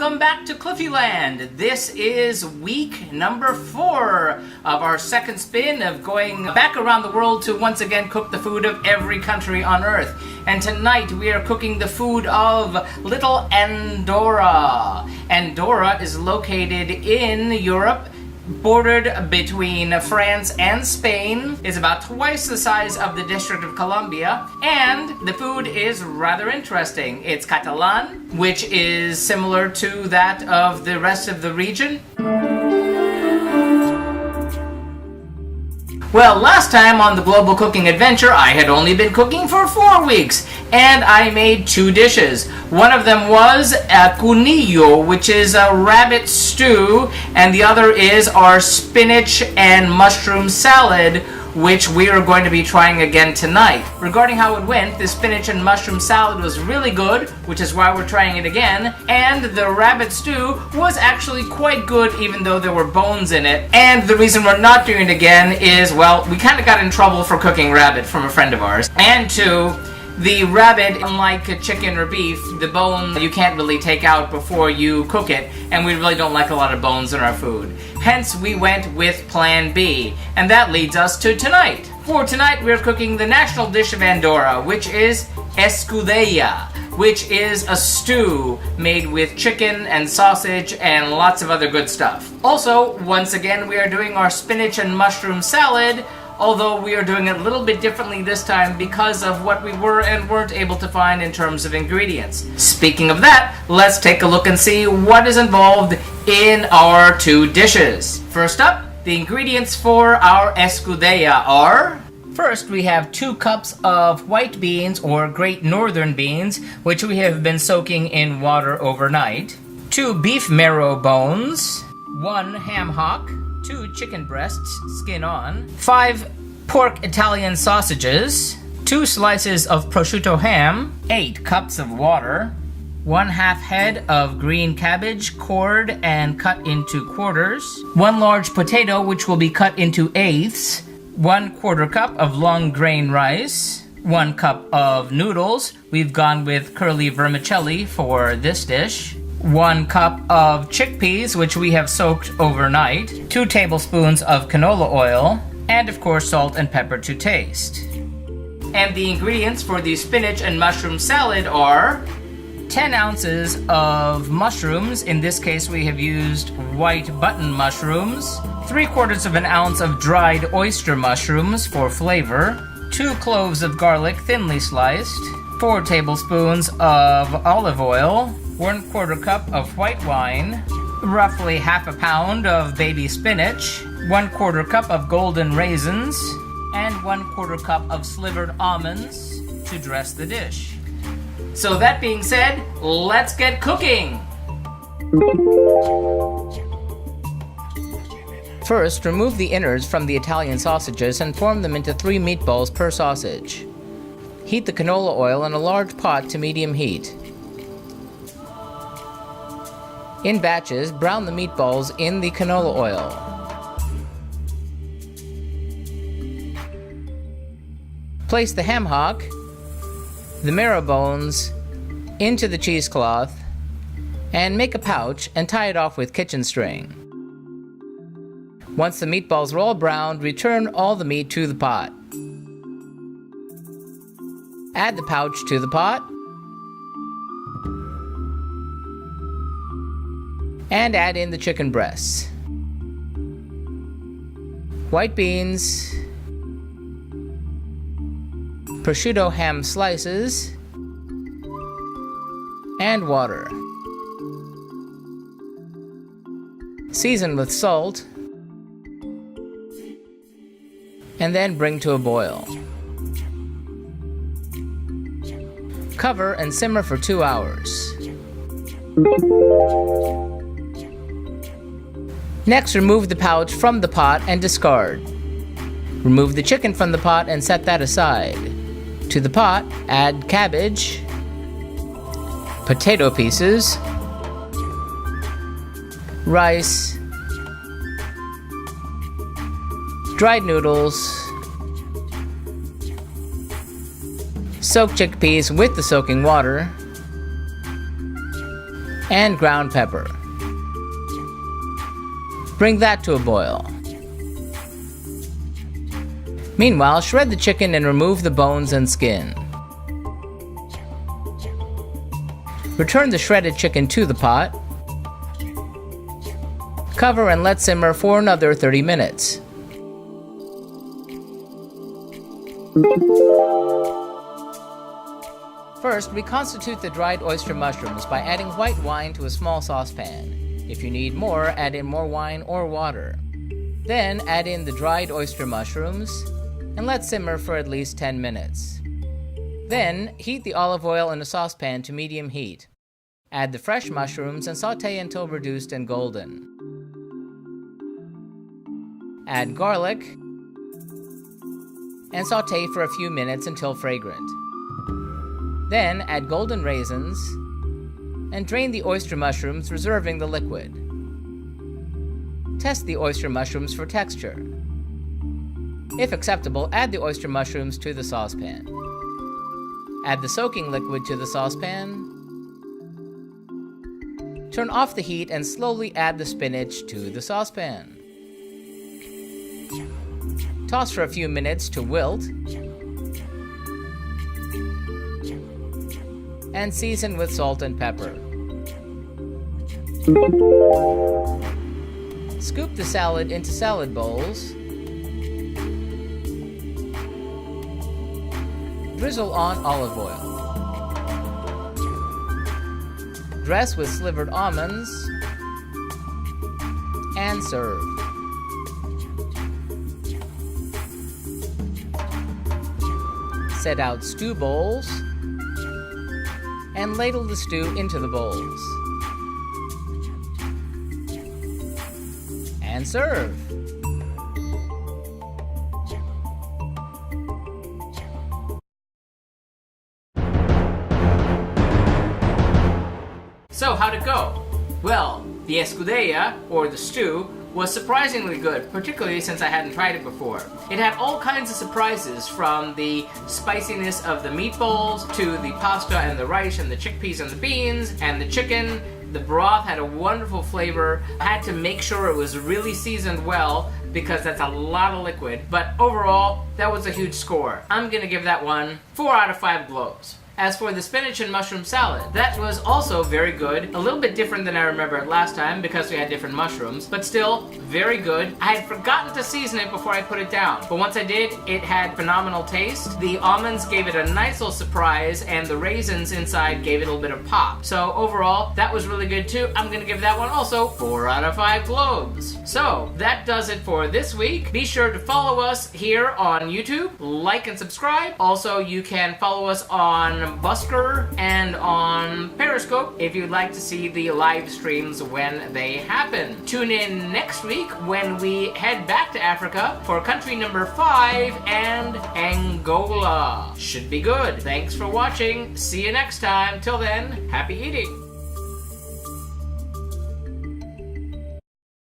Welcome back to Cliffieland. This is week number 4 of our second spin of going back around the world to once again cook the food of every country on Earth. And tonight we are cooking the food of little Andorra. Andorra is located in Europe, bordered between France and Spain, is about twice the size of the District of Columbia, and the food is rather interesting. It's Catalan, which is similar to that of the rest of the region. Well, last time on the Global Cooking Adventure, I had only been cooking for 4 weeks, and I made 2 dishes. One of them was a cunillo, which is a rabbit stew, and the other is our spinach and mushroom salad, which we are going to be trying again tonight. Regarding how it went, the spinach and mushroom salad was really good, which is why we're trying it again, and the rabbit stew was actually quite good even though there were bones in it. And the reason we're not doing it again is, well, we kind of got in trouble for cooking rabbit from a friend of ours. And 2, the rabbit, unlike chicken or beef, the bone you can't really take out before you cook it, and we really don't like a lot of bones in our food. Hence, we went with Plan B, and that leads us to tonight. For tonight, we're cooking the national dish of Andorra, which is Escudella, which is a stew made with chicken and sausage and lots of other good stuff. Also, once again, we are doing our spinach and mushroom salad, although we are doing it a little bit differently this time because of what we were and weren't able to find in terms of ingredients. Speaking of that, let's take a look and see what is involved in our 2 dishes. First up, the ingredients for our escudella are: first, we have 2 cups of white beans or Great Northern beans, which we have been soaking in water overnight, 2 beef marrow bones, 1 ham hock, 2 chicken breasts, skin on, 5 pork Italian sausages, 2 slices of prosciutto ham, 8 cups of water, 1/2 head of green cabbage, cored and cut into quarters, 1 large potato which will be cut into eighths, 1/4 cup of long grain rice, 1 cup of noodles. We've gone with curly vermicelli for this dish. 1 cup of chickpeas, which we have soaked overnight, 2 tablespoons of canola oil, and of course salt and pepper to taste. And the ingredients for the spinach and mushroom salad are 10 ounces of mushrooms. In this case we have used white button mushrooms, 3/4 of an ounce of dried oyster mushrooms for flavor, 2 cloves of garlic thinly sliced, 4 tablespoons of olive oil, 1/4 cup of white wine, roughly 1/2 pound of baby spinach, 1/4 cup of golden raisins, and 1/4 cup of slivered almonds to dress the dish. So that being said, let's get cooking! First, remove the innards from the Italian sausages and form them into 3 meatballs per sausage. Heat the canola oil in a large pot to medium heat. In batches, brown the meatballs in the canola oil. Place the ham hock, the marrow bones, into the cheesecloth, and make a pouch and tie it off with kitchen string. Once the meatballs are all browned, return all the meat to the pot. Add the pouch to the pot, and add in the chicken breasts, white beans, prosciutto ham slices, and water. Season with salt, and then bring to a boil. Cover and simmer for 2 hours. Next, remove the pouch from the pot and discard. Remove the chicken from the pot and set that aside. To the pot, add cabbage, potato pieces, rice, dried noodles, soak chickpeas with the soaking water, and ground pepper. Bring that to a boil. Meanwhile, shred the chicken and remove the bones and skin. Return the shredded chicken to the pot. Cover and let simmer for another 30 minutes. First, reconstitute the dried oyster mushrooms by adding white wine to a small saucepan. If you need more, add in more wine or water. Then add in the dried oyster mushrooms and let simmer for at least 10 minutes. Then heat the olive oil in a saucepan to medium heat. Add the fresh mushrooms and saute until reduced and golden. Add garlic and saute for a few minutes until fragrant. Then add golden raisins and drain the oyster mushrooms, reserving the liquid. Test the oyster mushrooms for texture. If acceptable, add the oyster mushrooms to the saucepan. Add the soaking liquid to the saucepan. Turn off the heat and slowly add the spinach to the saucepan. Toss for a few minutes to wilt and season with salt and pepper. Scoop the salad into salad bowls. Drizzle on olive oil. Dress with slivered almonds and serve. Set out stew bowls and ladle the stew into the bowls. And serve. So how'd it go? Well, the escudella, or the stew, was surprisingly good, particularly since I hadn't tried it before. It had all kinds of surprises, from the spiciness of the meatballs to the pasta and the rice and the chickpeas and the beans and the chicken. The broth had a wonderful flavor. I had to make sure it was really seasoned well because that's a lot of liquid, but overall, that was a huge score. I'm gonna give that one 4 out of 5 globes. As for the spinach and mushroom salad, that was also very good. A little bit different than I remember it last time because we had different mushrooms, but still very good. I had forgotten to season it before I put it down, but once I did, it had phenomenal taste. The almonds gave it a nice little surprise, and the raisins inside gave it a little bit of pop. So overall, that was really good too. I'm gonna give that one also 4 out of 5 globes. So that does it for this week. Be sure to follow us here on YouTube, like and subscribe. Also, you can follow us on Busker and on Periscope if you'd like to see the live streams when they happen. Tune in next week when we head back to Africa for country number 5 and Angola. Should be good. Thanks for watching. See you next time. Till then, happy eating.